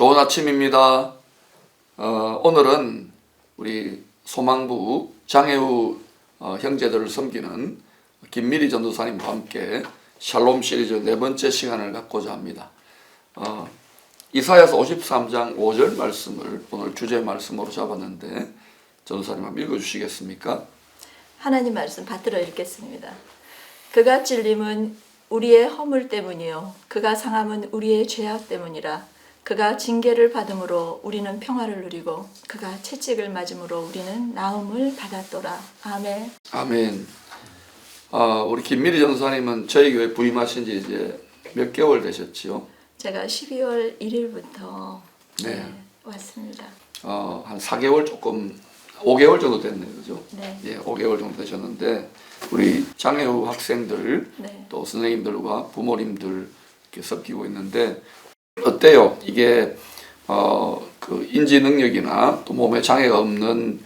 좋은 아침입니다. 오늘은 우리 소망부 장애우 형제들을 섬기는 김미리 전도사님과 함께 샬롬 시리즈 네 번째 시간을 갖고자 합니다. 이사야서 53장 5절 말씀을 오늘 주제 말씀으로 잡았는데 전도사님 한번 읽어주시겠습니까? 하나님 말씀 받들어 읽겠습니다. 그가 찔림은 우리의 허물 때문이요 그가 상함은 우리의 죄악 때문이라. 그가 징계를 받음으로 우리는 평화를 누리고 그가 채찍을 맞음으로 우리는 나음을 받았더라. 아멘. 아멘. 우리 김미리 전도사님은 저희 교회 부임하신 지 이제 몇 개월 되셨지요? 제가 12월 1일부터 네. 왔습니다. 한 4개월 조금 5개월 정도 됐네요. 그죠? 네. 예, 5개월 정도 되셨는데 우리 장애우 학생들 네. 또 선생님들과 부모님들 이렇게 섞이고 있는데 어때요? 이게 그 인지 능력이나 또 몸에 장애가 없는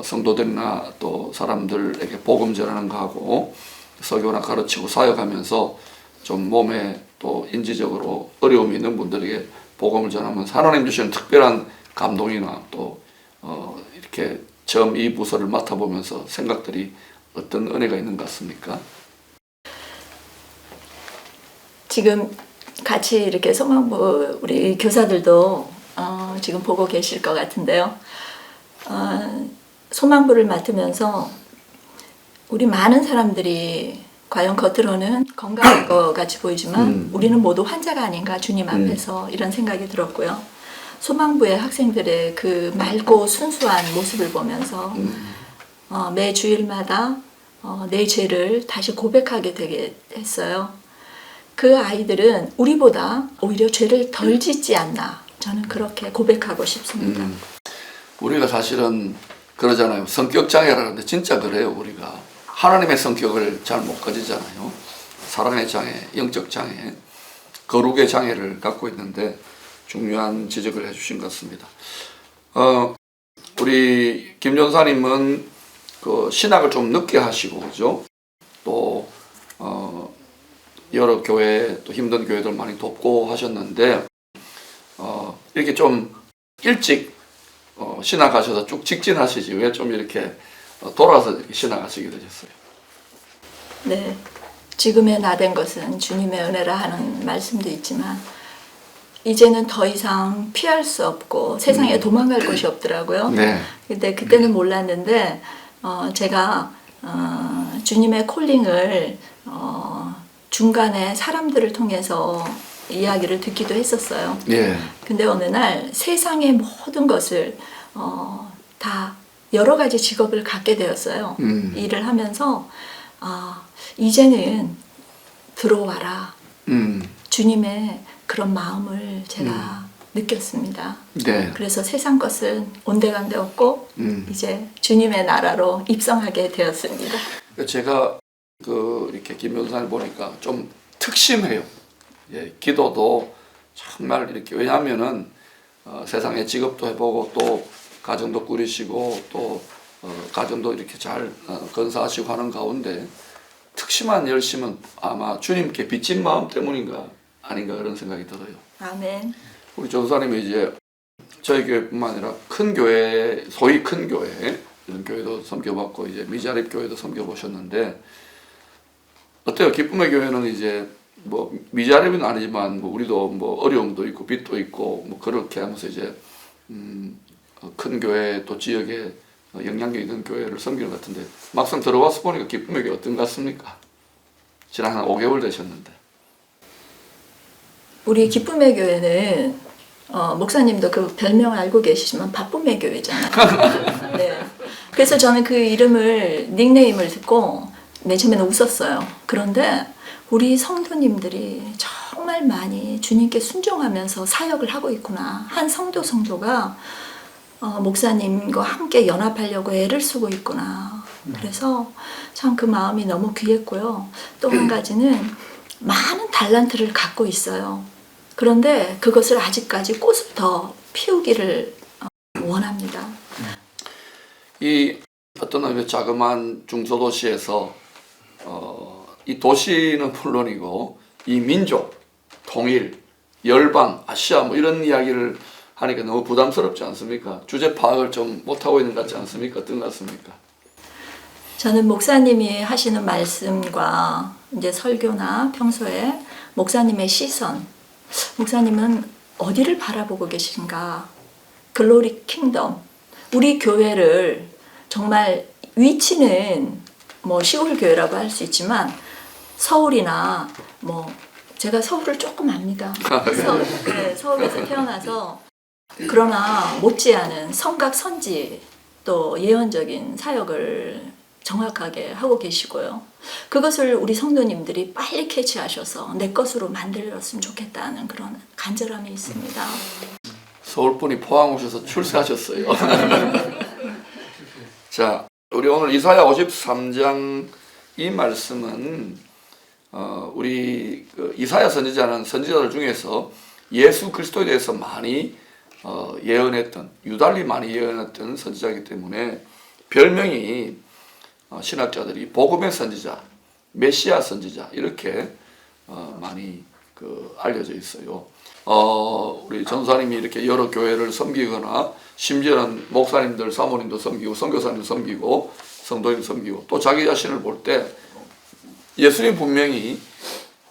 성도들이나 또 사람들에게 복음 전하는 거하고 설교나 가르치고 사역하면서 좀 몸에 또 인지적으로 어려움이 있는 분들에게 복음을 전하면서 하나님 주시는 특별한 감동이나 또 이렇게 처음 이 부서를 맡아보면서 생각들이 어떤 은혜가 있는 것 같습니까? 지금 같이 이렇게 소망부 우리 교사들도 지금 보고 계실 것 같은데요. 소망부를 맡으면서 우리 많은 사람들이 과연 겉으로는 건강할 것 같이 보이지만 우리는 모두 환자가 아닌가 주님 앞에서 이런 생각이 들었고요. 소망부의 학생들의 그 맑고 순수한 모습을 보면서 매 주일마다 내 죄를 다시 고백하게 되게 했어요. 그 아이들은 우리보다 오히려 죄를 덜 짓지 않나, 저는 그렇게 고백하고 싶습니다. 우리가 사실은 그러잖아요. 성격 장애라는데 진짜 그래요. 우리가 하나님의 성격을 잘 못 가지잖아요. 사랑의 장애, 영적 장애, 거룩의 장애를 갖고 있는데 중요한 지적을 해주신 것 같습니다. 우리 김 전사님은 그 신학을 좀 늦게 하시고, 그죠? 또 여러 교회 또 힘든 교회들 많이 돕고 하셨는데 이렇게 좀 일찍 신학하셔서 쭉 직진하시지 왜 좀 이렇게 돌아서 이렇게 신학하시게 되셨어요? 네, 지금의 나 된 것은 주님의 은혜라 하는 말씀도 있지만 이제는 더 이상 피할 수 없고 세상에 도망갈 곳이 없더라고요. 네. 근데 그때는 몰랐는데 제가 주님의 콜링을 중간에 사람들을 통해서 이야기를 듣기도 했었어요. 예. 근데 어느 날 세상의 모든 것을 다 여러 가지 직업을 갖게 되었어요. 일을 하면서 이제는 들어와라. 주님의 그런 마음을 제가 느꼈습니다. 네. 그래서 세상 것은 온데간데 없고 이제 주님의 나라로 입성하게 되었습니다. 제가 이렇게 김 변호사를 보니까 좀 특심해요. 예, 기도도 정말 이렇게 왜냐하면은 세상에 직업도 해보고 또 가정도 꾸리시고 또 가정도 이렇게 잘 건사하시고 하는 가운데 특심한 열심은 아마 주님께 빚진 마음 때문인가 아닌가 그런 생각이 들어요. 아멘. 우리 전도사님이 이제 저희 교회뿐만 아니라 큰 교회, 소위 큰 교회 이런 교회도 섬겨봤고 이제 미자립 교회도 섬겨보셨는데 어때요? 기쁨의 교회는 이제 뭐 미자립은 아니지만 뭐 우리도 뭐 어려움도 있고 빚도 있고 뭐 그렇게 하면서 이제 큰 교회 또 지역에 영향력 있는 교회를 섬기는 것 같은데 막상 들어와서 보니까 기쁨의 교회 어떤 것 같습니까? 지난 한 5개월 되셨는데. 우리 기쁨의 교회는 목사님도 그 별명 알고 계시지만 바쁨의 교회잖아요. 네. 그래서 저는 그 이름을 닉네임을 듣고 맨 처음에는 웃었어요. 그런데 우리 성도님들이 정말 많이 주님께 순종하면서 사역을 하고 있구나. 한 성도가 목사님과 함께 연합하려고 애를 쓰고 있구나. 그래서 참 그 마음이 너무 귀했고요. 또 한 가지는 많은 달란트를 갖고 있어요. 그런데 그것을 아직까지 꽃을 더 피우기를 원합니다. 이 어떤 자그마한 중소도시에서 이 도시는 물론이고 이 민족 통일 열방, 아시아 뭐 이런 이야기를 하니까 너무 부담스럽지 않습니까? 주제 파악을 좀 못하고 있는 것 같지 않습니까? 어떤 것 같습니까? 저는 목사님이 하시는 말씀과 이제 설교나 평소에 목사님의 시선, 목사님은 어디를 바라보고 계신가? 글로리 킹덤, 우리 교회를 정말 위치는 뭐 시골 교회라고 할 수 있지만 서울이나 뭐 제가 서울을 조금 압니다. 서울에서 태어나서 그러나 못지않은 성각 선지 또 예언적인 사역을 정확하게 하고 계시고요. 그것을 우리 성도님들이 빨리 캐치하셔서 내 것으로 만들었으면 좋겠다는 그런 간절함이 있습니다. 서울분이 포항 오셔서 출세하셨어요. 자, 우리 오늘 이사야 53장 이 말씀은 우리 이사야 선지자는 선지자들 중에서 예수 그리스도에 대해서 많이 예언했던, 유달리 많이 예언했던 선지자이기 때문에 별명이 신학자들이 복음의 선지자, 메시아 선지자 이렇게 많이 알려져 있어요. 우리 전사님이 이렇게 여러 교회를 섬기거나 심지어는 목사님들, 사모님도 섬기고 선교사님도 섬기고 성도님 섬기고 또 자기 자신을 볼 때 예수님 분명히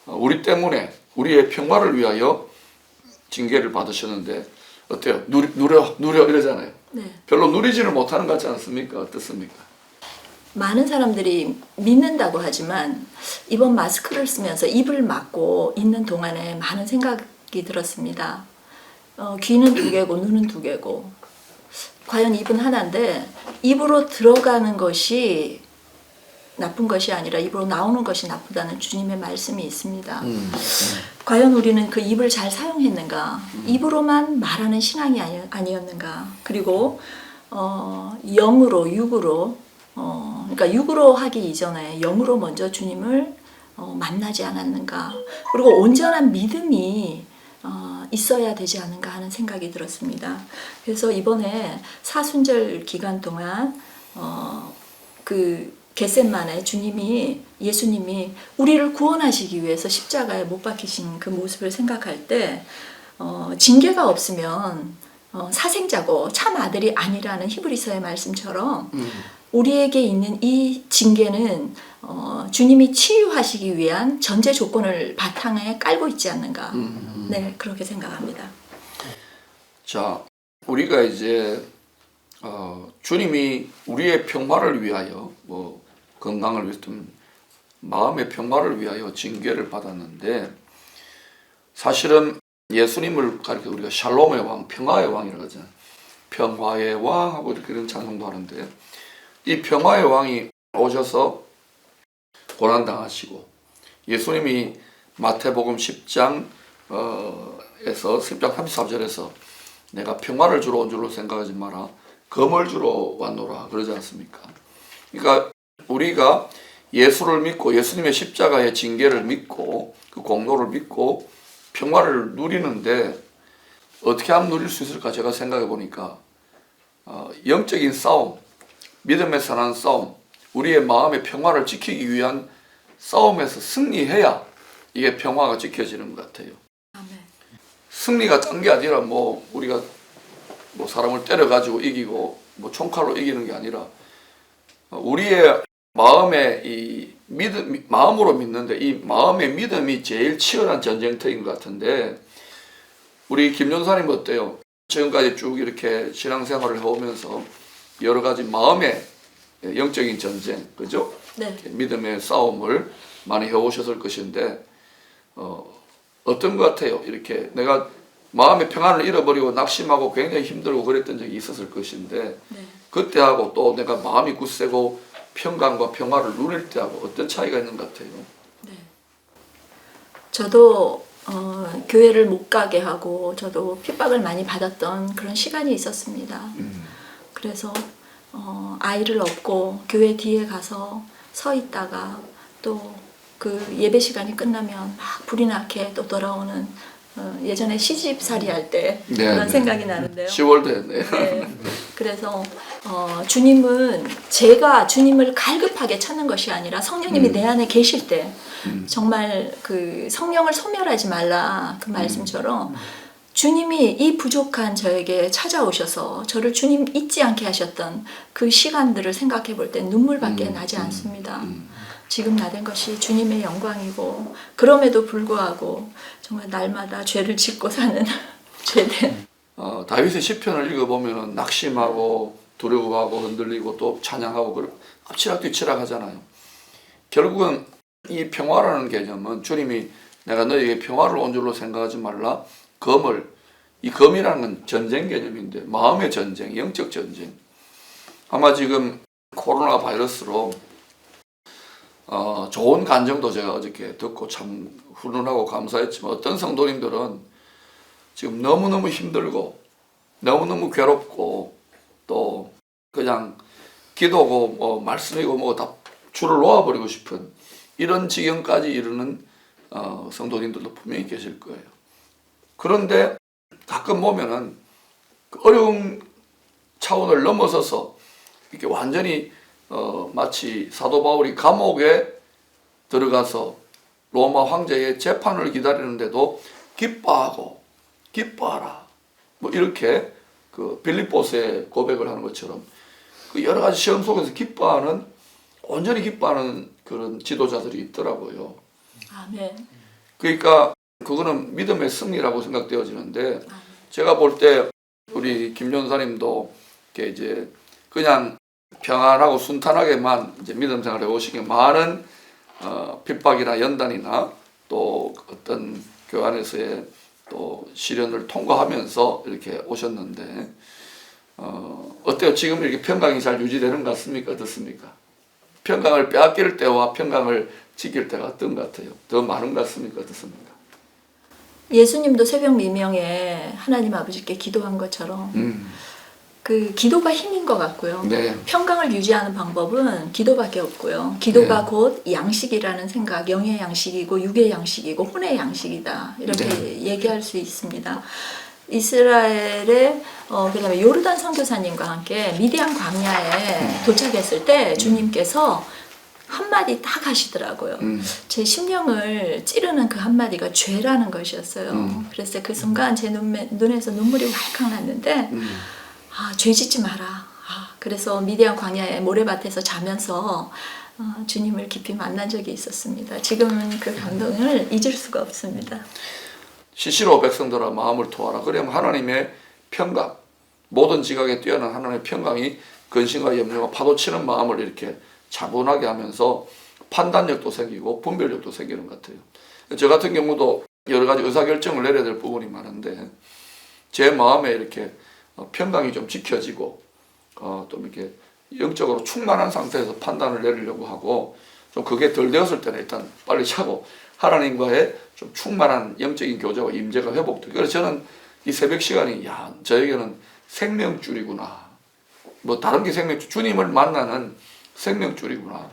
우리 때문에 우리의 평화를 위하여 징계를 받으셨는데 어때요? 누려 이러잖아요. 네. 별로 누리지를 못하는 것 같지 않습니까? 어떻습니까? 많은 사람들이 믿는다고 하지만 이번 마스크를 쓰면서 입을 막고 있는 동안에 많은 생각이 들었습니다. 귀는 두 개고 눈은 두 개고 과연 입은 하나인데 입으로 들어가는 것이 나쁜 것이 아니라 입으로 나오는 것이 나쁘다는 주님의 말씀이 있습니다. 과연 우리는 그 입을 잘 사용했는가? 입으로만 말하는 신앙이 아니었는가? 그리고 영으로 육으로 그러니까 육으로 하기 이전에 영으로 먼저 주님을 만나지 않았는가? 그리고 온전한 믿음이 있어야 되지 않은가 하는 생각이 들었습니다. 그래서 이번에 사순절 기간 동안 그 겟셋만에 예수님이 우리를 구원하시기 위해서 십자가에 못 박히신 그 모습을 생각할 때 징계가 없으면 사생자고 참 아들이 아니라는 히브리서의 말씀처럼 우리에게 있는 이 징계는 주님이 치유하시기 위한 전제 조건을 바탕에 깔고 있지 않는가. 네, 그렇게 생각합니다. 자, 우리가 이제 주님이 우리의 평화를 위하여 뭐 건강을 위해서든 마음의 평화를 위하여 징계를 받았는데 사실은 예수님을 가리켜 우리가 샬롬의 왕, 평화의 왕이라고 하잖아요. 평화의 왕하고 이렇게 이런 찬송도 하는데 이 평화의 왕이 오셔서 고난당하시고 예수님이 마태복음 10장 에서 10장 33절에서 내가 평화를 주러 온 줄로 생각하지 마라. 검을 주러 왔노라 그러지 않습니까? 그러니까 우리가 예수를 믿고 예수님의 십자가의 징계를 믿고 그 공로를 믿고 평화를 누리는데 어떻게 하면 누릴 수 있을까 제가 생각해 보니까 영적인 싸움, 믿음에 사는 싸움, 우리의 마음의 평화를 지키기 위한 싸움에서 승리해야 이게 평화가 지켜지는 것 같아요. 아멘. 승리가 짠 게 아니라 뭐 우리가 뭐 사람을 때려가지고 이기고 뭐 총칼로 이기는 게 아니라 우리의 마음의 이 믿음, 마음으로 믿는데 이 마음의 믿음이 제일 치열한 전쟁터인 것 같은데 우리 김연사님 어때요? 지금까지 쭉 이렇게 신앙생활을 해오면서 여러 가지 마음의 영적인 전쟁, 그죠? 네. 믿음의 싸움을 많이 해오셨을 것인데 어떤 것 같아요? 이렇게 내가 마음의 평안을 잃어버리고 낙심하고 굉장히 힘들고 그랬던 적이 있었을 것인데 네. 그때하고 또 내가 마음이 굳세고 평강과 평화를 누릴 때하고 어떤 차이가 있는 것 같아요? 네. 저도 교회를 못 가게 하고 저도 핍박을 많이 받았던 그런 시간이 있었습니다. 그래서 아이를 업고 교회 뒤에 가서 서 있다가 또 그 예배 시간이 끝나면 막 불이 나게 또 돌아오는 예전에 시집살이 할 때 그런 생각이 나는데요. 10월 됐네. 네. 그래서 주님은 제가 주님을 갈급하게 찾는 것이 아니라 성령님이 내 안에 계실 때 정말 그 성령을 소멸하지 말라 그 말씀처럼 주님이 이 부족한 저에게 찾아오셔서 저를 주님 잊지 않게 하셨던 그 시간들을 생각해 볼 때 눈물밖에 나지 않습니다. 지금 나된 것이 주님의 영광이고 그럼에도 불구하고 정말 날마다 죄를 짓고 사는 죄된 다윗의 시편을 읽어보면 낙심하고 두려워하고 흔들리고 또 찬양하고 엎치락뒤치락 하잖아요. 결국은 이 평화라는 개념은 주님이 내가 너에게 평화를 온 줄로 생각하지 말라. 이 검이라는 건 전쟁 개념인데 마음의 전쟁, 영적 전쟁. 아마 지금 코로나 바이러스로 좋은 간증도 제가 어저께 듣고 참 훈훈하고 감사했지만 어떤 성도님들은 지금 너무너무 힘들고 너무너무 괴롭고 또 그냥 기도고 뭐 말씀이고 뭐 다 줄을 놓아버리고 싶은 이런 지경까지 이르는 성도님들도 분명히 계실 거예요. 그런데 가끔 보면은 그 어려운 차원을 넘어서서 이렇게 완전히 마치 사도 바울이 감옥에 들어가서 로마 황제의 재판을 기다리는데도 기뻐하라 뭐 이렇게 그 빌립보서의 고백을 하는 것처럼 그 여러 가지 시험 속에서 온전히 기뻐하는 그런 지도자들이 있더라고요. 아멘. 그러니까 그거는 믿음의 승리라고 생각되어지는데 제가 볼 때 우리 김 전사님도 이렇게 이제 그냥 평안하고 순탄하게만 이제 믿음 생활을 해오시기에 많은 핍박이나 연단이나 또 어떤 교회 안에서의 또 시련을 통과하면서 이렇게 오셨는데 어때요? 지금 이렇게 평강이 잘 유지되는 것 같습니까? 어떻습니까? 평강을 빼앗길 때와 평강을 지킬 때가 어떤 것 같아요? 더 많은 것 같습니까? 어떻습니까? 예수님도 새벽 미명에 하나님 아버지께 기도한 것처럼 그 기도가 힘인 것 같고요. 네. 평강을 유지하는 방법은 기도밖에 없고요. 기도가 곧 양식이라는 생각, 영의 양식이고 육의 양식이고 혼의 양식이다. 이렇게 얘기할 수 있습니다. 이스라엘의 그다음에 요르단 선교사님과 함께 미디안 광야에 도착했을 때 주님께서 한마디 딱 하시더라고요. 제 심령을 찌르는 그 한마디가 죄라는 것이었어요. 그래서 그 순간 제 눈에서 눈물이 왈칵 났는데 죄 짓지 마라. 그래서 미디안 광야의 모래밭에서 자면서 주님을 깊이 만난 적이 있었습니다. 지금은 그 감동을 잊을 수가 없습니다. 시시로 백성들아 마음을 토하라. 그러면 하나님의 평강, 모든 지각에 뛰어난 하나님의 평강이 근심과 염려와 파도치는 마음을 이렇게 차분하게 하면서 판단력도 생기고 분별력도 생기는 것 같아요. 저 같은 경우도 여러 가지 의사결정을 내려야 될 부분이 많은데 제 마음에 이렇게 평강이 좀 지켜지고 좀 이렇게 영적으로 충만한 상태에서 판단을 내리려고 하고 좀 그게 덜 되었을 때는 일단 빨리 차고 하나님과의 좀 충만한 영적인 교제와 임재가 회복되고 그래서 저는 이 새벽 시간이 저에게는 생명줄이구나. 뭐 다른 게 주님을 만나는 생명줄이구나.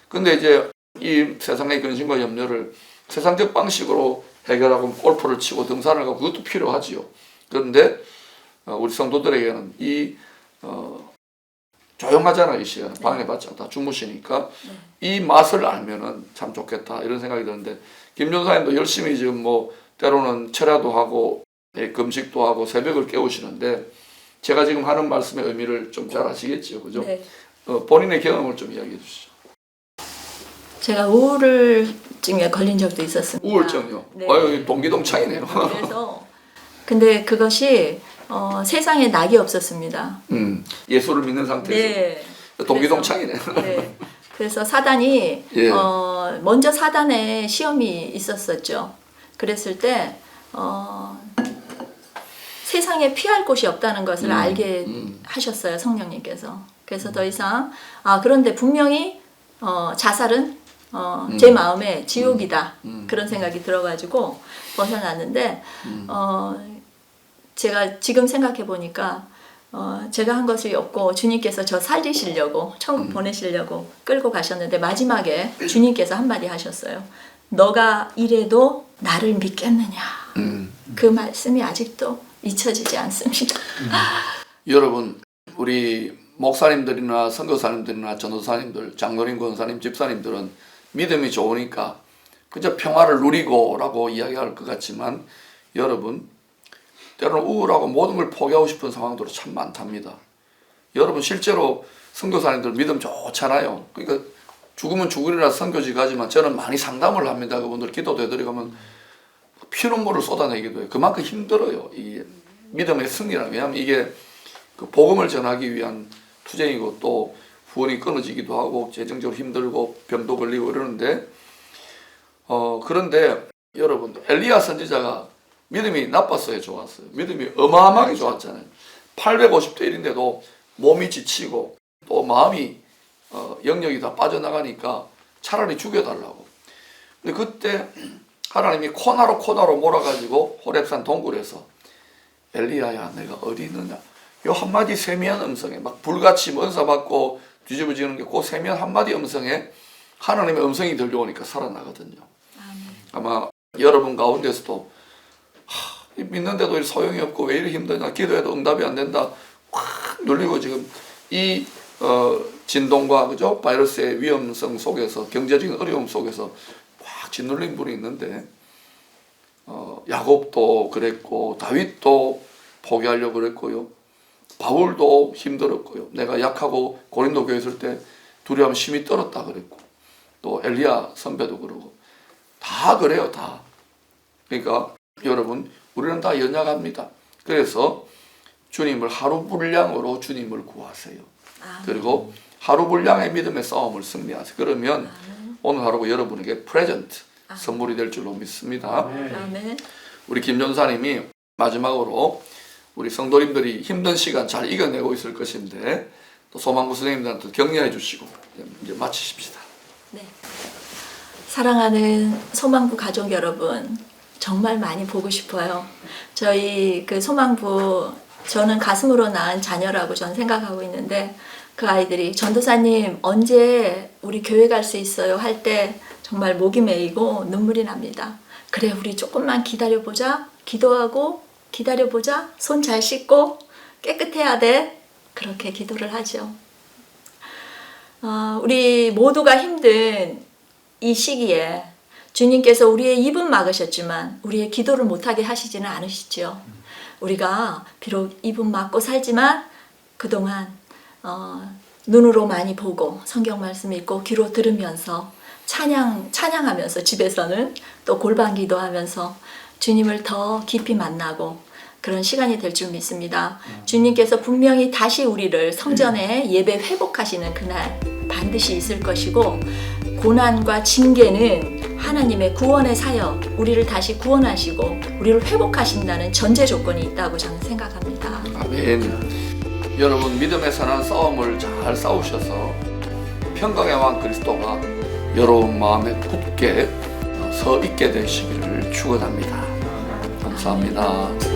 근데 이제 이 세상의 근심과 염려를 세상적 방식으로 해결하고 골프를 치고 등산을 가고 그것도 필요하지요. 그런데 우리 성도들에게는 이 조용하잖아요. 이 시간 방해받지 다 주무시니까 이 맛을 알면은 참 좋겠다 이런 생각이 드는데 김 전사님도 열심히 지금 뭐 때로는 철야도 하고 금식도 하고 새벽을 깨우시는데 제가 지금 하는 말씀의 의미를 좀 잘 아시겠죠, 그죠? 네. 본인의 경험을 좀 이야기해 주시죠. 제가 우울증에 걸린 적도 있었습니다. 우울증요? 네. 아유, 동기동창이네요. 그래서 근데 그것이 세상에 낙이 없었습니다. 예수를 믿는 상태에서. 네. 동기동창이네. 네. 그래서 사단이 예. 먼저 사단의 시험이 있었었죠. 그랬을 때 세상에 피할 곳이 없다는 것을 알게 하셨어요, 성령님께서. 그래서 더 이상 그런데 분명히 자살은 제 마음에 지옥이다 그런 생각이 들어가지고 벗어났는데 제가 지금 생각해 보니까 제가 한 것이 없고 주님께서 저 살리시려고 천국 보내시려고 끌고 가셨는데 마지막에 주님께서 한마디 하셨어요. 너가 이래도 나를 믿겠느냐. 그 말씀이 아직도 잊혀지지 않습니다. 여러분, 우리 목사님들이나 선교사님들이나 전도사님들, 장로님, 권사님, 집사님들은 믿음이 좋으니까 그저 평화를 누리고라고 이야기할 것 같지만 여러분 때로는 우울하고 모든 걸 포기하고 싶은 상황들이 참 많답니다. 여러분 실제로 선교사님들 믿음 좋잖아요. 그러니까 죽으면 죽으리라 선교지 가지만 저는 많이 상담을 합니다. 그분들 기도도 해드리면 피눈물을 쏟아내기도 해요. 그만큼 힘들어요. 이 믿음의 승리라는. 왜냐하면 이게 그 복음을 전하기 위한 투쟁이고 또 후원이 끊어지기도 하고 재정적으로 힘들고 병도 걸리고 이러는데 그런데 여러분 엘리야 선지자가 믿음이 나빴어요, 좋았어요? 믿음이 어마어마하게 좋았잖아요. 850대 1인데도 몸이 지치고 또 마음이 영역이 다 빠져나가니까 차라리 죽여달라고. 근데 그때 하나님이 코나로 몰아가지고 호렙산 동굴에서 엘리야야 내가 어디 있느냐 요 한마디 세미한 음성에 막 불같이 은사받고 뒤집어지는 게 그 세미한 한마디 음성에 하나님의 음성이 들려오니까 살아나거든요. 아마 여러분 가운데서도 믿는데도 소용이 없고 왜 이렇게 힘드냐 기도해도 응답이 안 된다 확 눌리고 지금 이 진동과 그죠 바이러스의 위험성 속에서 경제적인 어려움 속에서 확 짓눌린 분이 있는데 야곱도 그랬고 다윗도 포기하려고 그랬고요. 바울도 힘들었고요. 내가 약하고 고린도 교회 있을 때 두려움 심히 떨었다 그랬고 또 엘리야 선배도 그러고 다 그래요. 다. 그러니까 여러분 우리는 다 연약합니다. 그래서 주님을 하루 분량으로 주님을 구하세요. 그리고 하루 분량의 믿음의 싸움을 승리하세요. 그러면 오늘 하루가 여러분에게 프레젠트 선물이 될 줄로 믿습니다. 우리 김 전사님이 마지막으로 우리 성도님들이 힘든 시간 잘 이겨내고 있을 것인데 또 소망부 선생님들한테 격려해 주시고 이제 마치십시다. 네. 사랑하는 소망부 가족 여러분, 정말 많이 보고 싶어요. 저희 그 소망부 저는 가슴으로 낳은 자녀라고 저는 생각하고 있는데 그 아이들이 전도사님 언제 우리 교회 갈 수 있어요 할 때 정말 목이 메이고 눈물이 납니다. 그래 우리 조금만 기다려보자. 기도하고 기다려보자. 손 잘 씻고 깨끗해야 돼. 그렇게 기도를 하죠. 우리 모두가 힘든 이 시기에 주님께서 우리의 입은 막으셨지만 우리의 기도를 못하게 하시지는 않으시죠. 우리가 비록 입은 막고 살지만 그동안 눈으로 많이 보고 성경 말씀 읽고 귀로 들으면서 찬양하면서 집에서는 또 골방 기도하면서 주님을 더 깊이 만나고 그런 시간이 될 줄 믿습니다. 주님께서 분명히 다시 우리를 성전에 예배 회복하시는 그날 반드시 있을 것이고 고난과 징계는 하나님의 구원의 사역, 우리를 다시 구원하시고 우리를 회복하신다는 전제 조건이 있다고 저는 생각합니다. 아멘. 여러분 믿음의 선한 싸움을 잘 싸우셔서 평강의 왕 그리스도가 여러분 마음에 굳게 서 있게 되시기를 축원합니다. 감사합니다.